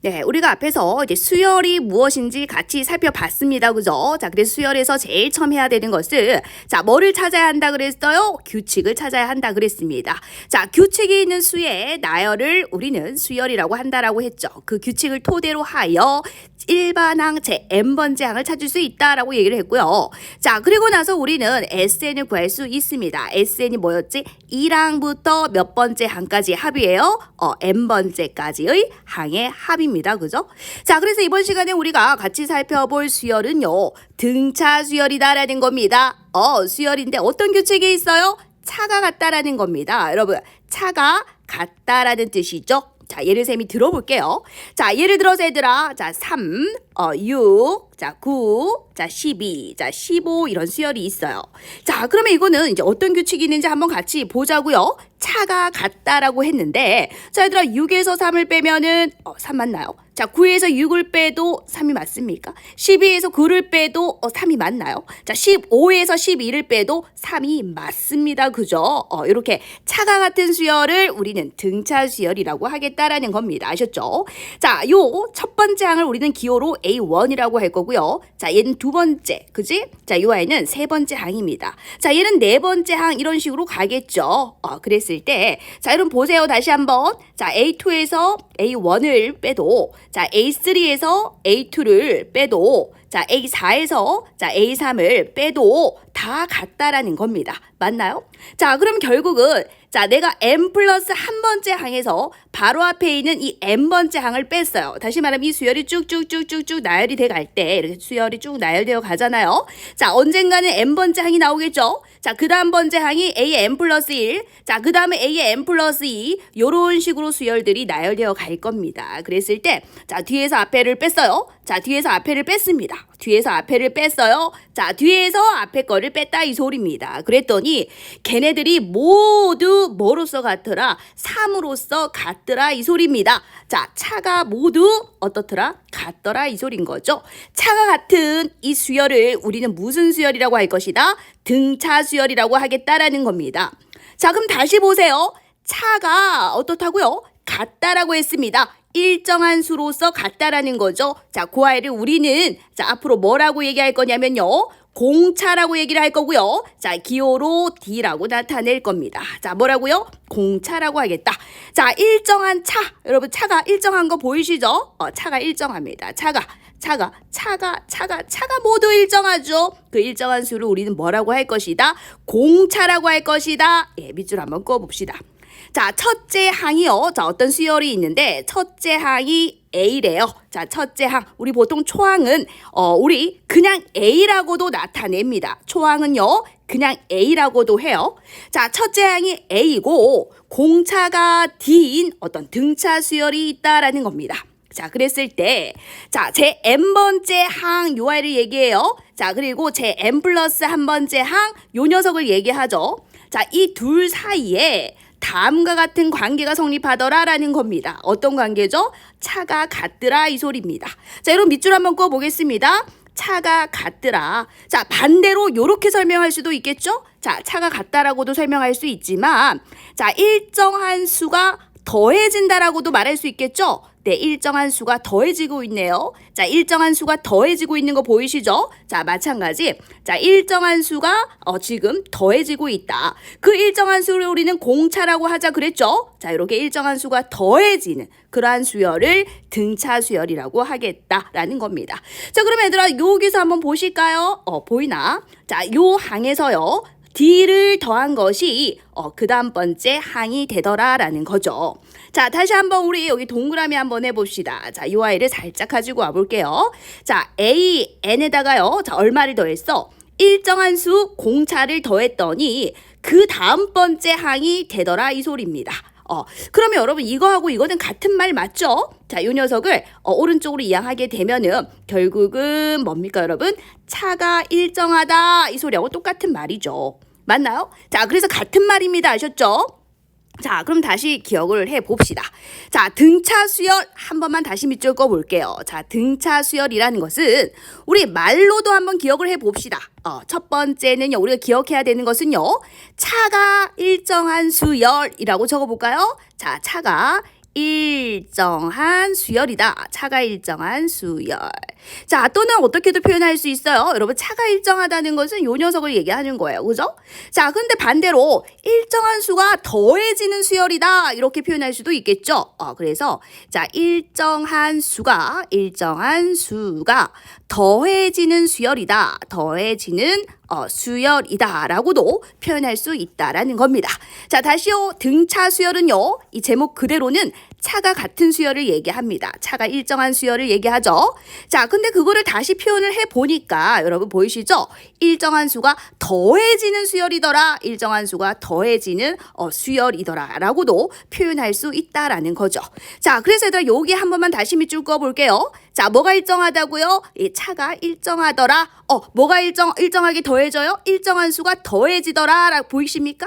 네, 우리가 앞에서 이제 수열이 무엇인지 같이 살펴봤습니다. 그죠? 자, 그래서 수열에서 제일 처음 해야 되는 것을, 자, 뭐를 찾아야 한다 그랬어요? 규칙을 찾아야 한다 그랬습니다. 자, 규칙이 있는 수의 나열을 우리는 수열이라고 한다라고 했죠. 그 규칙을 토대로 하여 일반항 제 n번째 항을 찾을 수 있다라고 얘기를 했고요. 자, 그리고 나서 우리는 SN을 구할 수 있습니다. SN이 뭐였지? 1항부터 몇 번째 항까지 합이에요? n번째까지의 항의 합입니다. 그죠? 자, 그래서 이번 시간에 우리가 같이 살펴볼 수열은요, 등차 수열이다라는 겁니다. 수열인데 어떤 규칙이 있어요? 차가 같다라는 겁니다. 여러분, 차가 같다라는 뜻이죠. 자, 예를 쌤이 들어볼게요. 자, 예를 들어서 얘들아, 자, 3, 6, 자, 9, 자, 12, 자, 15 이런 수열이 있어요. 자, 그러면 이거는 이제 어떤 규칙이 있는지 한번 같이 보자고요. 차가 같다라고 했는데, 자, 얘들아, 6에서 3을 빼면은 3 맞나요? 자, 9에서 6을 빼도 3이 맞습니까? 12에서 9를 빼도 3이 맞나요? 자, 15에서 12를 빼도 3이 맞습니다. 그죠? 이렇게 차가 같은 수열을 우리는 등차 수열이라고 하겠다라는 겁니다. 아셨죠? 자, 요 첫 번째 항을 우리는 기호로 A1이라고 할 거고요. 자, 얘는 두 번째, 그지? 자, 요 아이는 세 번째 항입니다. 자, 얘는 네 번째 항 이런 식으로 가겠죠. 그랬을 때, 자, 여러분 보세요. 다시 한번. 자, A2에서 A1을 빼도, 자, A3에서 A2를 빼도, 자, A4에서 자, A3을 빼도 다 같다라는 겁니다. 맞나요? 자, 그럼 결국은 자, 내가 n 플러스 한 번째 항에서 바로 앞에 있는 이 n번째 항을 뺐어요. 다시 말하면 이 수열이 쭉쭉쭉쭉쭉 나열이 돼 갈 때 이렇게 수열이 쭉 나열되어 가잖아요. 자, 언젠가는 n번째 항이 나오겠죠. 자, 그 다음 번째 항이 an 플러스 1, 자, 그 다음에 an 플러스 2 요런 식으로 수열들이 나열되어 갈 겁니다. 그랬을 때 자, 뒤에서 앞에를 뺐어요. 자, 뒤에서 앞에를 뺐습니다. 뒤에서 앞에를 뺐어요. 자, 뒤에서 앞에 거를 뺐다 이 소리입니다. 그랬더니 걔네들이 모두 뭐로서 같더라? 3으로서 같더라 이 소리입니다. 자, 차가 모두 어떻더라? 같더라 이 소리인 거죠. 차가 같은 이 수열을 우리는 무슨 수열이라고 할 것이다? 등차 수열이라고 하겠다라는 겁니다. 자, 그럼 다시 보세요. 차가 어떻다고요? 같다라고 했습니다. 일정한 수로서 같다라는 거죠. 자, 그 아이를 우리는 자, 앞으로 뭐라고 얘기할 거냐면요. 공차라고 얘기를 할 거고요. 자, 기호로 D라고 나타낼 겁니다. 자, 뭐라고요? 공차라고 하겠다. 자, 일정한 차. 여러분, 차가 일정한 거 보이시죠? 차가 일정합니다. 차가 모두 일정하죠. 그 일정한 수를 우리는 뭐라고 할 것이다? 공차라고 할 것이다. 예, 밑줄 한번 그어봅시다. 자, 첫째 항이요. 자, 어떤 수열이 있는데 첫째 항이 A래요. 자, 첫째 항. 우리 보통 초항은 우리 그냥 A라고도 나타냅니다. 초항은요. 그냥 A라고도 해요. 자, 첫째 항이 A고 공차가 D인 어떤 등차 수열이 있다라는 겁니다. 자, 그랬을 때, 자, 제 n번째 항 요 아이를 얘기해요. 자, 그리고 제 n 플러스 한 번째 항 요 녀석을 얘기하죠. 자, 이 둘 사이에 다음과 같은 관계가 성립하더라라는 겁니다. 어떤 관계죠? 차가 같더라 이 소리입니다. 자, 여러분 밑줄 한번 그어보겠습니다. 차가 같더라. 자, 반대로 이렇게 설명할 수도 있겠죠? 자, 차가 같다라고도 설명할 수 있지만, 자, 일정한 수가 더해진다라고도 말할 수 있겠죠? 네, 일정한 수가 더해지고 있네요. 자, 일정한 수가 더해지고 있는 거 보이시죠? 자, 마찬가지. 자, 일정한 수가 지금 더해지고 있다. 그 일정한 수를 우리는 공차라고 하자 그랬죠? 자, 이렇게 일정한 수가 더해지는 그러한 수열을 등차 수열이라고 하겠다라는 겁니다. 자, 그럼 얘들아 여기서 한번 보실까요? 보이나? 자, 요 항에서요. D를 더한 것이 그 다음 번째 항이 되더라라는 거죠. 자, 다시 한번 우리 여기 동그라미 한번 해봅시다. 자, 이 아이를 살짝 가지고 와볼게요. 자, A, N에다가요. 자, 얼마를 더했어? 일정한 수 공차를 더했더니 그 다음 번째 항이 되더라 이 소리입니다. 그러면 여러분 이거하고 이거는 같은 말 맞죠? 자, 이 녀석을 오른쪽으로 이항하게 되면은 결국은 뭡니까 여러분? 차가 일정하다 이 소리하고 똑같은 말이죠. 맞나요? 자, 그래서 같은 말입니다. 아셨죠? 자, 그럼 다시 기억을 해봅시다. 자, 등차 수열 한 번만 다시 밑줄 꺼볼게요. 자, 등차 수열이라는 것은 우리 말로도 한번 기억을 해봅시다. 첫 번째는요, 우리가 기억해야 되는 것은요, 차가 일정한 수열이라고 적어볼까요? 자, 차가 일정한 수열이다. 차가 일정한 수열. 자, 또는 어떻게도 표현할 수 있어요. 여러분, 차가 일정하다는 것은 요 녀석을 얘기하는 거예요. 그죠? 자, 근데 반대로 일정한 수가 더해지는 수열이다. 이렇게 표현할 수도 있겠죠. 그래서 자, 일정한 수가 더해지는 수열이다. 더해지는 수열이다 라고도 표현할 수 있다라는 겁니다. 자, 다시요. 등차 수열은요. 이 제목 그대로는 차가 같은 수열을 얘기합니다. 차가 일정한 수열을 얘기하죠. 자, 근데 그거를 다시 표현을 해보니까 여러분 보이시죠? 일정한 수가 더해지는 수열이더라. 일정한 수가 더해지는 수열이더라 라고도 표현할 수 있다라는 거죠. 자, 그래서 얘들아 여기 한 번만 다시 밑줄 그어볼게요. 자, 뭐가 일정하다고요? 차가 일정하더라. 뭐가 일정하게 더해져요? 일정한 수가 더해지더라. 라고 보이십니까?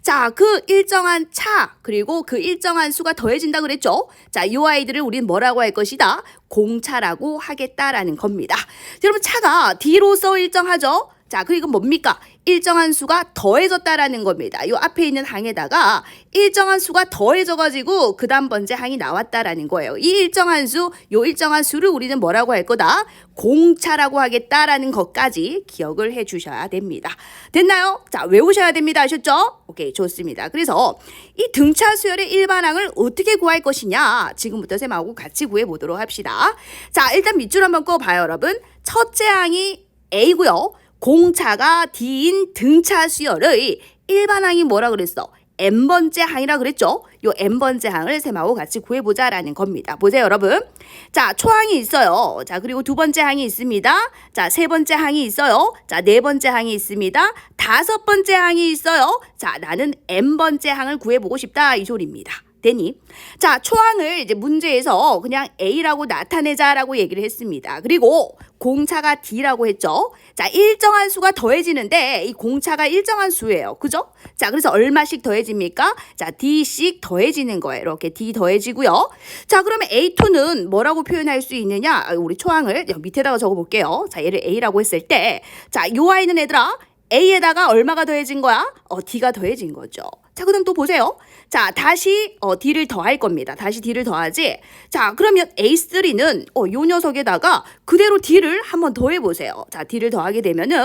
자, 그 일정한 차, 그리고 그 일정한 수가 더해진다 그랬죠? 자, 이 아이들을 우리는 뭐라고 할 것이다? 공차라고 하겠다라는 겁니다. 여러분, 차가 D로서 일정하죠? 자, 그리고 뭡니까? 일정한 수가 더해졌다라는 겁니다. 요 앞에 있는 항에다가 일정한 수가 더해져가지고 그 다음 번째 항이 나왔다라는 거예요. 이 일정한 수, 요 일정한 수를 우리는 뭐라고 할 거다? 공차라고 하겠다라는 것까지 기억을 해 주셔야 됩니다. 됐나요? 자, 외우셔야 됩니다. 아셨죠? 오케이, 좋습니다. 그래서 이 등차 수열의 일반항을 어떻게 구할 것이냐? 지금부터 쌤하고 같이 구해보도록 합시다. 자, 일단 밑줄 한번 꺼봐요, 여러분. 첫째 항이 A고요. 공차가 D인 등차 수열의 일반항이 뭐라 그랬어? n번째 항이라 그랬죠? 요 n번째 항을 셈하고 같이 구해보자라는 겁니다. 보세요, 여러분. 자, 초항이 있어요. 자, 그리고 두 번째 항이 있습니다. 자, 세 번째 항이 있어요. 자, 네 번째 항이 있습니다. 다섯 번째 항이 있어요. 자, 나는 n번째 항을 구해보고 싶다. 이 소리입니다. 되니? 자, 초항을 이제 문제에서 그냥 A라고 나타내자라고 얘기를 했습니다. 그리고 공차가 D라고 했죠. 자, 일정한 수가 더해지는데 이 공차가 일정한 수예요. 그죠? 자, 그래서 얼마씩 더해집니까? 자, D씩 더해지는 거예요. 이렇게 D 더해지고요. 자, 그러면 A2는 뭐라고 표현할 수 있느냐? 우리 초항을 밑에다가 적어볼게요. 자, 얘를 A라고 했을 때 자, 요 아이는 얘들아 A에다가 얼마가 더해진 거야? D가 더해진 거죠. 자, 그럼 또 보세요. 자, 다시 D를 더할 겁니다. 다시 D를 더하지. 자, 그러면 A3는 요 녀석에다가 그대로 D를 한번 더해보세요. 자, D를 더하게 되면은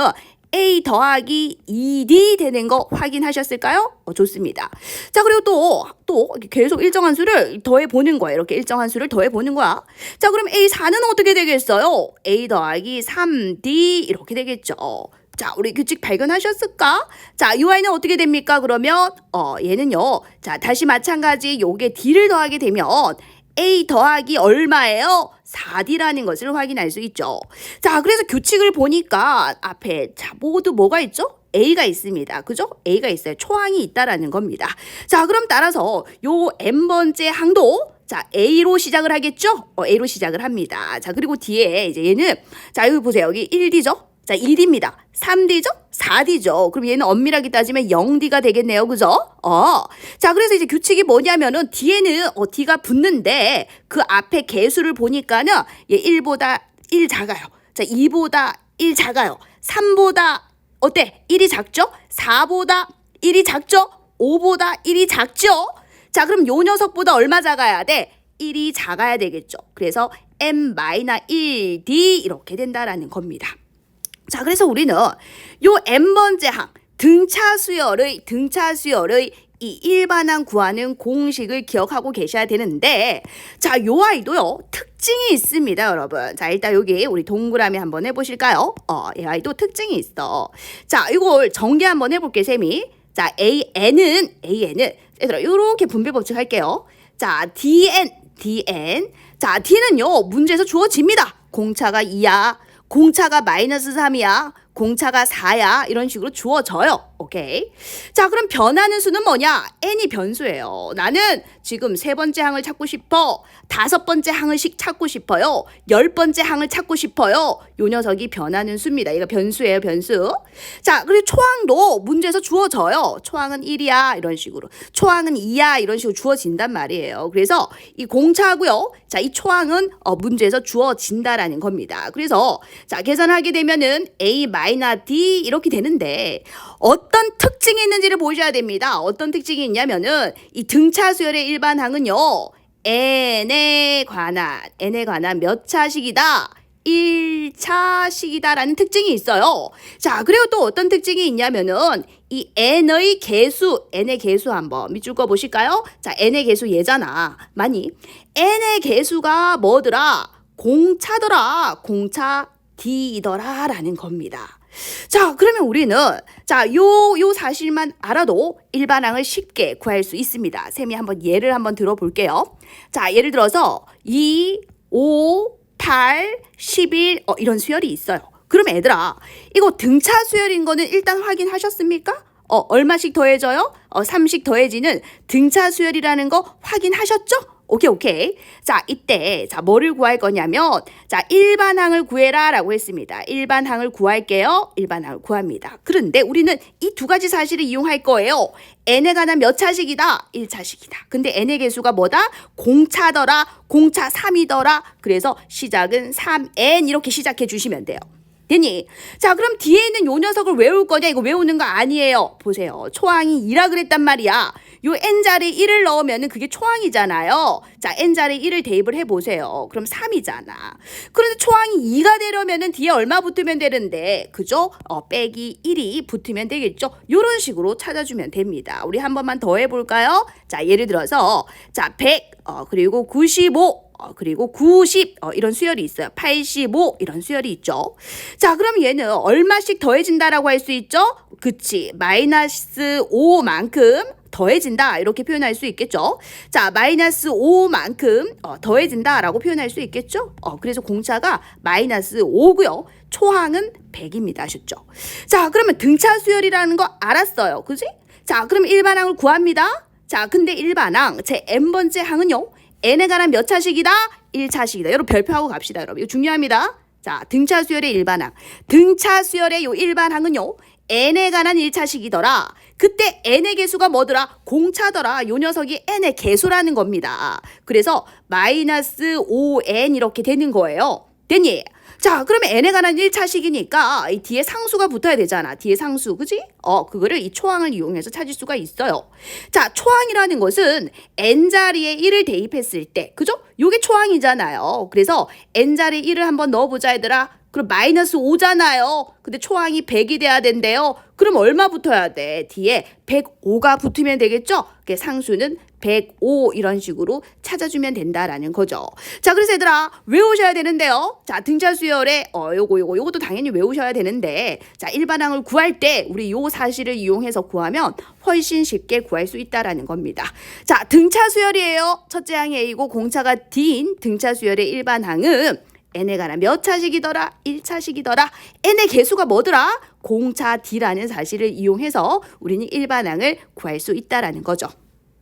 A 더하기 2D 되는 거 확인하셨을까요? 좋습니다. 자, 그리고 또 계속 일정한 수를 더해보는 거예요. 이렇게 일정한 수를 더해보는 거야. 자, 그럼 A4는 어떻게 되겠어요? A 더하기 3D 이렇게 되겠죠. 자, 우리 규칙 발견하셨을까? 자, 이 아이는 어떻게 됩니까? 그러면 얘는요. 자, 다시 마찬가지 요게 D를 더하게 되면 A 더하기 얼마예요? 4D라는 것을 확인할 수 있죠. 자, 그래서 규칙을 보니까 앞에 자, 모두 뭐가 있죠? A가 있습니다. 그죠? A가 있어요. 초항이 있다라는 겁니다. 자, 그럼 따라서 요 n번째 항도 자, A로 시작을 하겠죠? A로 시작을 합니다. 자, 그리고 뒤에 이제 얘는 자, 여기 보세요. 여기 1D죠? 자, 1D입니다. 3D죠? 4D죠. 그럼 얘는 엄밀하게 따지면 0D가 되겠네요. 그죠? 자, 그래서 이제 규칙이 뭐냐면은 뒤에는 D가 붙는데 그 앞에 개수를 보니까는 얘 1보다 1 작아요. 자, 2보다 1 작아요. 3보다 어때? 1이 작죠? 4보다 1이 작죠? 5보다 1이 작죠? 자, 그럼 요 녀석보다 얼마 작아야 돼? 1이 작아야 되겠죠. 그래서 n-1d 이렇게 된다라는 겁니다. 자, 그래서 우리는 요 n번째 항 등차 수열의 이 일반항 구하는 공식을 기억하고 계셔야 되는데 자, 요 아이도요 특징이 있습니다, 여러분. 자, 일단 여기 우리 동그라미 한번 해보실까요? 이 아이도 특징이 있어. 자, 이걸 전개 한번 해볼게, 쌤이. 자, AN은 얘들아 요렇게 분배 법칙 할게요. 자, DN 자, D는요 문제에서 주어집니다. 공차가 2야. 공차가 -3이야. 공차가 4야. 이런 식으로 주어져요. 오케이. 자, 그럼 변하는 수는 뭐냐? n이 변수예요. 나는 지금 세 번째 항을 찾고 싶어. 다섯 번째 항을 찾고 싶어요. 10번째 항을 찾고 싶어요. 요 녀석이 변하는 수입니다. 얘가 변수예요, 변수. 자, 그리고 초항도 문제에서 주어져요. 초항은 1이야. 이런 식으로. 초항은 2야. 이런 식으로 주어진단 말이에요. 그래서 이 공차하고요. 자, 이 초항은 문제에서 주어진다라는 겁니다. 그래서 자, 계산하게 되면은 A 마이너스 D 이렇게 되는데 어떤 특징이 있는지를 보셔야 됩니다. 어떤 특징이 있냐면은 이 등차 수열의 일반항은요. n에 관한 몇 차식이다? 1차식이다라는 특징이 있어요. 자, 그리고 또 어떤 특징이 있냐면은 이 n의 개수 한번 밑줄 거 보실까요? 자, n의 개수 얘잖아. 많이. n의 개수가 뭐더라? 공차더라. 공차 d이더라 라는 겁니다. 자, 그러면 우리는 자, 요 사실만 알아도 일반항을 쉽게 구할 수 있습니다. 쌤이 한번 예를 한번 들어볼게요. 자, 예를 들어서 2, 5, 8, 11 이런 수열이 있어요. 그럼 얘들아, 이거 등차 수열인 거는 일단 확인하셨습니까? 얼마씩 더해져요? 3씩 더해지는 등차 수열이라는 거 확인하셨죠? 오케이. 자, 이때 자, 뭐를 구할 거냐면 자, 일반항을 구해라 라고 했습니다. 일반항을 구할게요. 일반항을 구합니다. 그런데 우리는 이 두 가지 사실을 이용할 거예요. n에 관한 몇 차식이다? 1차식이다. 근데 n의 개수가 뭐다? 공차더라. 공차 3이더라. 그래서 시작은 3n 이렇게 시작해 주시면 돼요. 됐니? 자, 그럼 뒤에 있는 요 녀석을 외울 거냐? 이거 외우는 거 아니에요. 보세요. 초항이 2라 그랬단 말이야. 요 n자리 1을 넣으면 그게 초항이잖아요. 자, n자리 1을 대입을 해보세요. 그럼 3이잖아. 그런데 초항이 2가 되려면 뒤에 얼마 붙으면 되는데, 그죠? 빼기 1이 붙으면 되겠죠? 요런 식으로 찾아주면 됩니다. 우리 한 번만 더 해볼까요? 자, 예를 들어서 자, 100, 그리고 95, 그리고 90 이런 수열이 있어요. 85 이런 수열이 있죠. 자, 그럼 얘는 얼마씩 더해진다라고 할 수 있죠? 그치. 마이너스 5만큼 더해진다 이렇게 표현할 수 있겠죠. 자, 마이너스 5만큼 더해진다라고 표현할 수 있겠죠. 그래서 공차가 마이너스 5고요. 초항은 100입니다. 아셨죠? 자, 그러면 등차 수열이라는 거 알았어요. 그지? 자, 그럼 일반항을 구합니다. 자, 근데 일반항 제 n번째 항은요. n에 관한 몇 차식이다? 1차식이다. 여러분 별표하고 갑시다. 여러분 이거 중요합니다. 자, 등차 수열의 일반항. 등차 수열의 요 일반항은요. n에 관한 1차식이더라. 그때 n의 개수가 뭐더라? 공차더라. 요 녀석이 n의 개수라는 겁니다. 그래서 마이너스 5n 이렇게 되는 거예요. 됐니? 자, 그러면 n에 관한 1차식이니까 이 뒤에 상수가 붙어야 되잖아. 뒤에 상수, 그지? 그거를 이 초항을 이용해서 찾을 수가 있어요. 자, 초항이라는 것은 n자리에 1을 대입했을 때, 그죠? 요게 초항이잖아요. 그래서 n자리에 1을 한번 넣어보자, 얘들아. 그럼 마이너스 5잖아요. 근데 초항이 100이 돼야 된대요. 그럼 얼마 붙어야 돼? 뒤에 105가 붙으면 되겠죠? 상수는 105 이런 식으로 찾아주면 된다라는 거죠. 자, 그래서 얘들아 외우셔야 되는데요. 자, 등차 수열에 요것도 당연히 외우셔야 되는데 자, 일반항을 구할 때 우리 요 사실을 이용해서 구하면 훨씬 쉽게 구할 수 있다라는 겁니다. 자, 등차 수열이에요. 첫째 항이 A고 공차가 D인 등차 수열의 일반항은 n에 관한 몇 차식이더라? 1차식이더라. n의 개수가 뭐더라? 공차 D라는 사실을 이용해서 우리는 일반항을 구할 수 있다라는 거죠.